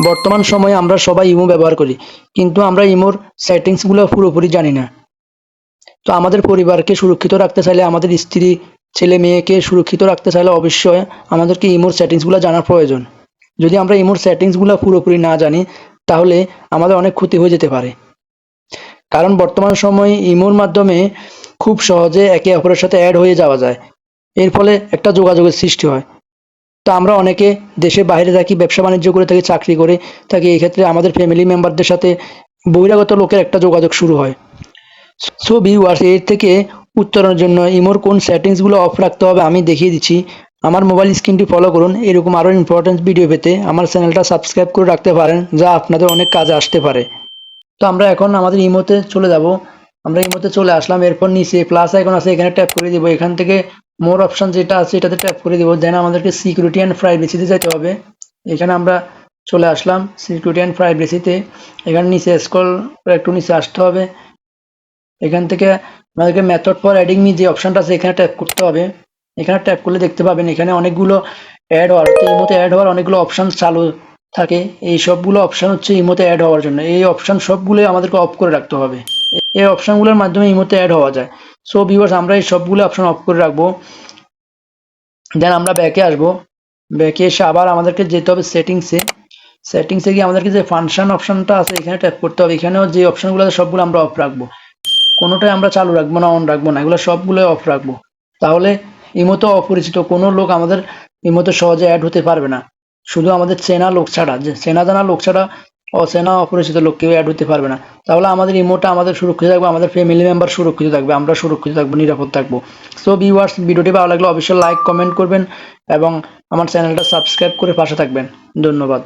বর্তমান সময়ে আমরা সবাই ইমো ব্যবহার করি, কিন্তু আমরা ইমোর সেটিংসগুলো পুরোপুরি জানি না। তো আমাদের পরিবারকে সুরক্ষিত রাখতে চাইলে, আমাদের স্ত্রী, ছেলে মেয়েকে সুরক্ষিত রাখতে চাইলে অবশ্যই আমাদেরকে ইমোর সেটিংসগুলো জানার প্রয়োজন। যদি আমরা ইমোর সেটিংসগুলো পুরোপুরি না জানি, তাহলে আমাদের অনেক ক্ষতি হয়ে যেতে পারে। কারণ বর্তমান সময়ে ইমোর মাধ্যমে খুব সহজে একে অপরের সাথে অ্যাড হয়ে যাওয়া যায়। এর ফলে একটা যোগাযোগের সৃষ্টি হয়। তো আমরা অনেকে দেশের বাইরে থাকি, ব্যবসা বাণিজ্য করে থাকি, চাকরি করে থাকি। এক্ষেত্রে আমাদের ফ্যামিলি মেম্বারদের সাথে বহিরাগত লোকের একটা যোগাযোগ শুরু হয়। সো ভিউয়ার্স, এর থেকে উত্তরণের জন্য ইমোর কোন সেটিংসগুলো অফ রাখতে হবে আমি দেখিয়ে দিচ্ছি। আমার মোবাইল স্ক্রিনটি ফলো করুন। এরকম আরও ইম্পর্টেন্ট ভিডিও পেতে আমার চ্যানেলটা সাবস্ক্রাইব করে রাখতে পারেন, যা আপনাদের অনেক কাজে আসতে পারে। তো আমরা এখন আমাদের ইমোতে চলে যাব। আমরা ইমোতে চলে আসলাম। এরপর নিচে প্লাস আইকন আছে, এখানে ট্যাপ করে দিব। এখান থেকে মোর অপশন যেটা আছে এটাতে ট্যাপ করে দিব। দেন আমাদেরকে সিকিউরিটি অ্যান্ড প্রাইভেসিতে যেতে হবে। এখানে আমরা চলে আসলাম সিকিউরিটি অ্যান্ড প্রাইভেসিতে। এখানে নিচে স্ক্রল করে একটু নিচে আসতে হবে। এখান থেকে আমাদেরকে মেথড ফর অ্যাডিং মি যে অপশনটা আছে এখানে ট্যাপ করতে হবে। এখানে ট্যাপ করলে দেখতে পাবেন এখানে অনেকগুলো অ্যাড হওয়ার, ইমোতে অ্যাড হওয়ার অনেকগুলো অপশন চালু থাকে। এই সবগুলো অপশন হচ্ছে ইমোতে অ্যাড হওয়ার জন্য। এই অপশন সবগুলোই আমাদেরকে অফ করে রাখতে হবে। এই অপশনগুলোর মাধ্যমে ইমোতে অ্যাড হওয়া যায়। সো ভিউয়ার্স, আমরা এই সবগুলো অপশন অফ করে রাখবো। দেন আমরা ব্যাকে আসবো। ব্যাকে এসে আবার আমাদেরকে যেতে হবে সেটিংসে। সেটিংসে গিয়ে আমাদেরকে যে ফাংশন অপশনটা আছে এখানে ট্যাপ করতে হবে। এখানেও যে অপশনগুলো আছে সবগুলো আমরা অফ রাখবো। কোনোটাই আমরা চালু রাখবো না, অন রাখবো না, এগুলো সবগুলোই অফ রাখবো। তাহলে ইমোতে অপরিচিত কোনো লোক আমাদের ইমোতে সহজে অ্যাড হতে পারবে না। শুধু আমাদের চেনা লোক ছাড়া, যে চেনা জানা লোক ছাড়া অচেনা অপরিচিত লোক কেউ অ্যাড হতে পারবে না। তাহলে আমাদের ইমোটা আমাদের সুরক্ষিত থাকবে, আমাদের ফ্যামিলি মেম্বার সুরক্ষিত থাকবে, আমরা সুরক্ষিত থাকবো, নিরাপদ থাকবো। সো ভিউয়ার্স, ভিডিওটি ভালো লাগলে অবশ্যই লাইক কমেন্ট করবেন এবং আমার চ্যানেলটা সাবস্ক্রাইব করে পাশে থাকবেন। ধন্যবাদ।